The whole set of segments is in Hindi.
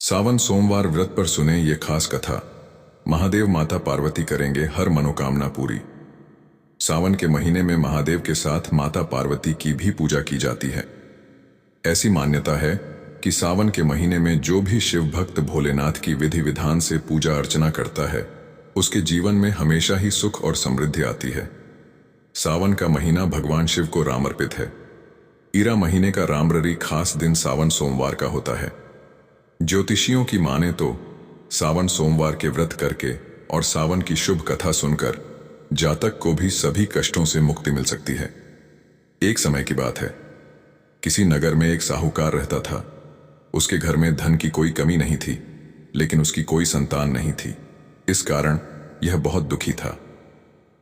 सावन सोमवार व्रत पर सुने ये खास कथा। महादेव माता पार्वती करेंगे हर मनोकामना पूरी। सावन के महीने में महादेव के साथ माता पार्वती की भी पूजा की जाती है। ऐसी मान्यता है कि सावन के महीने में जो भी शिव भक्त भोलेनाथ की विधि विधान से पूजा अर्चना करता है, उसके जीवन में हमेशा ही सुख और समृद्धि आती है। सावन का महीना भगवान शिव को रामर्पित है। ईरा महीने का रामररी खास दिन सावन सोमवार का होता है। ज्योतिषियों की माने तो सावन सोमवार के व्रत करके और सावन की शुभ कथा सुनकर जातक को भी सभी कष्टों से मुक्ति मिल सकती है। एक समय की बात है, किसी नगर में एक साहूकार रहता था। उसके घर में धन की कोई कमी नहीं थी, लेकिन उसकी कोई संतान नहीं थी। इस कारण यह बहुत दुखी था।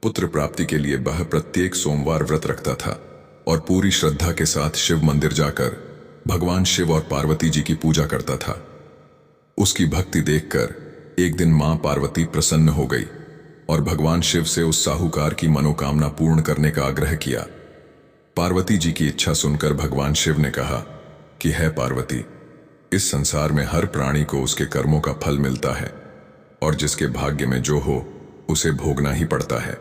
पुत्र प्राप्ति के लिए वह प्रत्येक सोमवार व्रत रखता था और पूरी श्रद्धा के साथ शिव मंदिर जाकर भगवान शिव और पार्वती जी की पूजा करता था। उसकी भक्ति देखकर एक दिन मां पार्वती प्रसन्न हो गई और भगवान शिव से उस साहूकार की मनोकामना पूर्ण करने का आग्रह किया। पार्वती जी की इच्छा सुनकर भगवान शिव ने कहा कि है पार्वती, इस संसार में हर प्राणी को उसके कर्मों का फल मिलता है और जिसके भाग्य में जो हो उसे भोगना ही पड़ता है।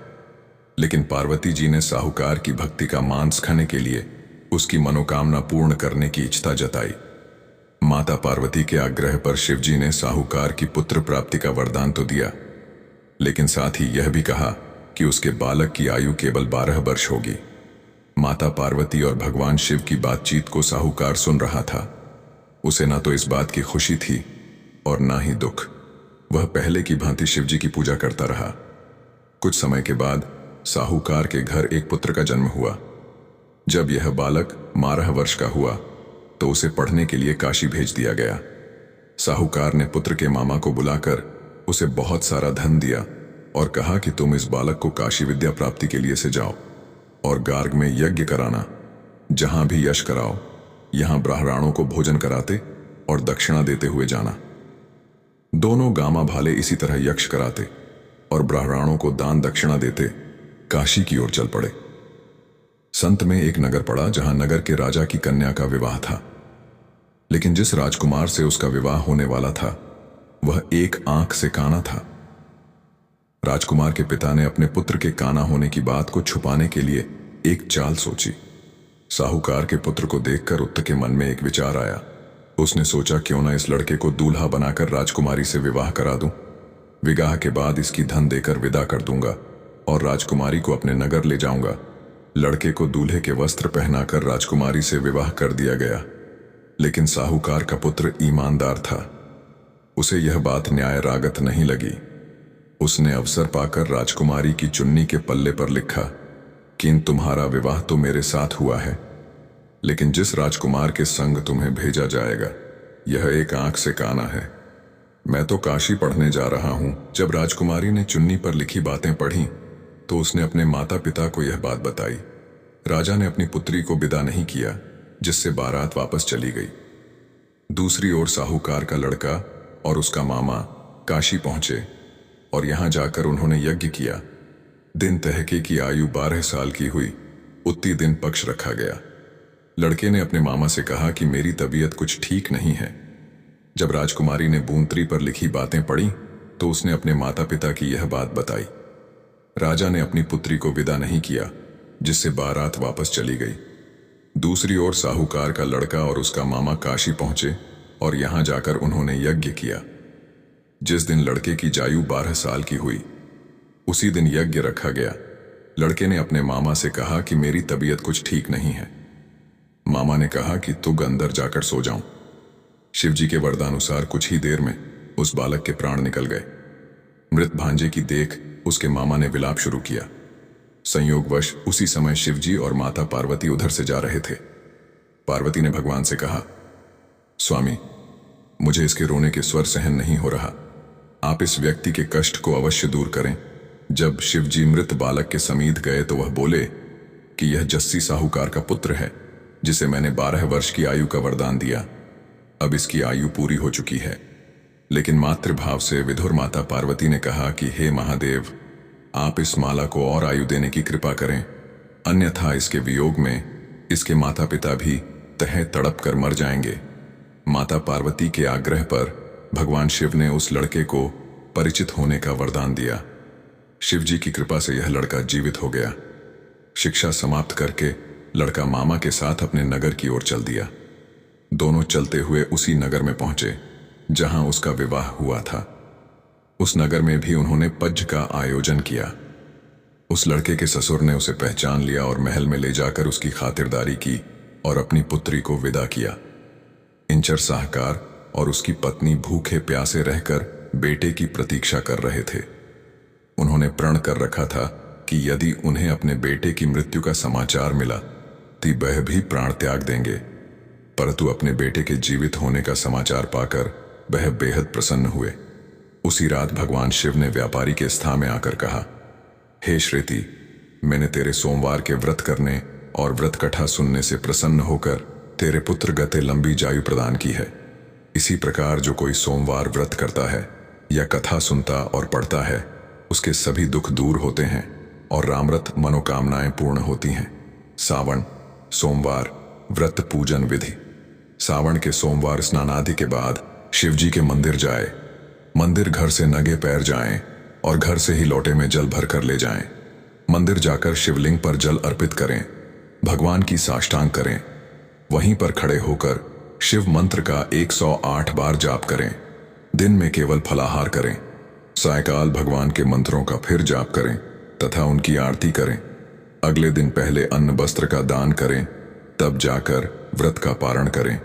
लेकिन पार्वती जी ने साहूकार की भक्ति का मांस खाने के लिए उसकी मनोकामना पूर्ण करने की इच्छा जताई। माता पार्वती के आग्रह पर शिवजी ने साहूकार की पुत्र प्राप्ति का वरदान तो दिया, लेकिन साथ ही यह भी कहा कि उसके बालक की आयु केवल 12 वर्ष होगी। माता पार्वती और भगवान शिव की बातचीत को साहूकार सुन रहा था। उसे ना तो इस बात की खुशी थी और ना ही दुख। वह पहले की भांति शिवजी की पूजा करता रहा। कुछ समय के बाद साहूकार के घर एक पुत्र का जन्म हुआ। जब यह बालक 12 वर्ष का हुआ तो उसे पढ़ने के लिए काशी भेज दिया गया। साहूकार ने पुत्र के मामा को बुलाकर उसे बहुत सारा धन दिया और कहा कि तुम इस बालक को काशी विद्या प्राप्ति के लिए से जाओ और गार्ग में यज्ञ कराना। जहां भी यश कराओ, यहां ब्राह्मणों को भोजन कराते और दक्षिणा देते हुए जाना। दोनों गामा भाले इसी तरह यक्ष कराते और ब्राह्मणों को दान दक्षिणा देते काशी की ओर चल पड़े। संत में एक नगर पड़ा जहां नगर के राजा की कन्या का विवाह था, लेकिन जिस राजकुमार से उसका विवाह होने वाला था वह एक आंख से काना था। राजकुमार के पिता ने अपने पुत्र के काना होने की बात को छुपाने के लिए एक चाल सोची। साहूकार के पुत्र को देखकर उत्त के मन में एक विचार आया। उसने सोचा, क्यों ना इस लड़के को दूल्हा बनाकर राजकुमारी से विवाह करा दूं। विवाह के बाद इसकी धन देकर विदा कर दूंगा और राजकुमारी को अपने नगर ले जाऊंगा। लड़के को दूल्हे के वस्त्र पहनाकर राजकुमारी से विवाह कर दिया गया। लेकिन साहूकार का पुत्र ईमानदार था। उसे यह बात न्याय रागत नहीं लगी। उसने अवसर पाकर राजकुमारी की चुन्नी के पल्ले पर लिखा कि तुम्हारा विवाह तो मेरे साथ हुआ है, लेकिन जिस राजकुमार के संग तुम्हें भेजा जाएगा यह एक आंख से काना है। मैं तो काशी पढ़ने जा रहा हूं। जब राजकुमारी ने चुन्नी पर लिखी बातें पढ़ी तो उसने अपने माता पिता को यह बात बताई। राजा ने अपनी पुत्री को विदा नहीं किया, जिससे बारात वापस चली गई। दूसरी ओर साहूकार का लड़का और उसका मामा काशी पहुंचे और यहां जाकर उन्होंने यज्ञ किया। दिन तहके की आयु 12 साल की हुई, उतनी दिन पक्ष रखा गया। लड़के ने अपने मामा से कहा कि मेरी तबीयत कुछ ठीक नहीं है। जब राजकुमारी ने बूंदरी पर लिखी बातें पढ़ी तो उसने अपने माता पिता की यह बात बताई। राजा ने अपनी पुत्री को विदा नहीं किया, जिससे बारात वापस चली गई। दूसरी ओर साहूकार का लड़का और उसका मामा काशी पहुंचे और यहां जाकर उन्होंने यज्ञ किया। जिस दिन लड़के की आयु 12 साल की हुई, उसी दिन यज्ञ रखा गया। लड़के ने अपने मामा से कहा कि मेरी तबीयत कुछ ठीक नहीं है। मामा ने कहा कि तुम अंदर जाकर सो जाऊं। शिवजी के वरदानुसार कुछ ही देर में उस बालक के प्राण निकल गए। मृत भांजे की देख उसके मामा ने विलाप शुरू किया। संयोगवश उसी समय शिवजी और माता पार्वती उधर से जा रहे थे। पार्वती ने भगवान से कहा, स्वामी, मुझे इसके रोने के स्वर सहन नहीं हो रहा। आप इस व्यक्ति के कष्ट को अवश्य दूर करें। जब शिवजी मृत बालक के समीप गए तो वह बोले कि यह जस्सी साहूकार का पुत्र है, जिसे मैंने 12 वर्ष की आयु का वरदान दिया। अब इसकी आयु पूरी हो चुकी है। लेकिन मातृभाव से विधुर माता पार्वती ने कहा कि हे महादेव, आप इस माला को और आयु देने की कृपा करें, अन्यथा इसके वियोग में इसके माता पिता भी तहे तड़प कर मर जाएंगे। माता पार्वती के आग्रह पर भगवान शिव ने उस लड़के को परिचित होने का वरदान दिया। शिव जी की कृपा से यह लड़का जीवित हो गया। शिक्षा समाप्त करके लड़का मामा के साथ अपने नगर की ओर चल दिया। दोनों चलते हुए उसी नगर में पहुंचे जहां उसका विवाह हुआ था। उस नगर में भी उन्होंने पज का आयोजन किया। उस लड़के के ससुर ने उसे पहचान लिया और महल में ले जाकर उसकी खातिरदारी की और अपनी पुत्री को विदा किया। इंचर साहकार और उसकी पत्नी भूखे प्यासे रहकर बेटे की प्रतीक्षा कर रहे थे। उन्होंने प्रण कर रखा था कि यदि उन्हें अपने बेटे की मृत्यु का समाचार मिला तो वह भी प्राण त्याग देंगे, परंतु अपने बेटे के जीवित होने का समाचार पाकर वह बेहद प्रसन्न हुए। उसी रात भगवान शिव ने व्यापारी के स्थान में आकर कहा, हे श्रेति, मैंने तेरे सोमवार के व्रत करने और व्रत कथा सुनने से प्रसन्न होकर तेरे पुत्र गते लंबी जायु प्रदान की है। इसी प्रकार जो कोई सोमवार व्रत करता है या कथा सुनता और पढ़ता है, उसके सभी दुख दूर होते हैं और रामरथ मनोकामनाएं पूर्ण होती हैं। सावन सोमवार व्रत पूजन विधि। सावन के सोमवार स्नानादि के बाद शिव जी के मंदिर जाए। मंदिर घर से नंगे पैर जाएं और घर से ही लोटे में जल भर कर ले जाएं। मंदिर जाकर शिवलिंग पर जल अर्पित करें, भगवान की साष्टांग करें। वहीं पर खड़े होकर शिव मंत्र का 108 बार जाप करें। दिन में केवल फलाहार करें। सायकाल भगवान के मंत्रों का फिर जाप करें तथा उनकी आरती करें। अगले दिन पहले अन्न वस्त्र का दान करें, तब जाकर व्रत का पारण करें।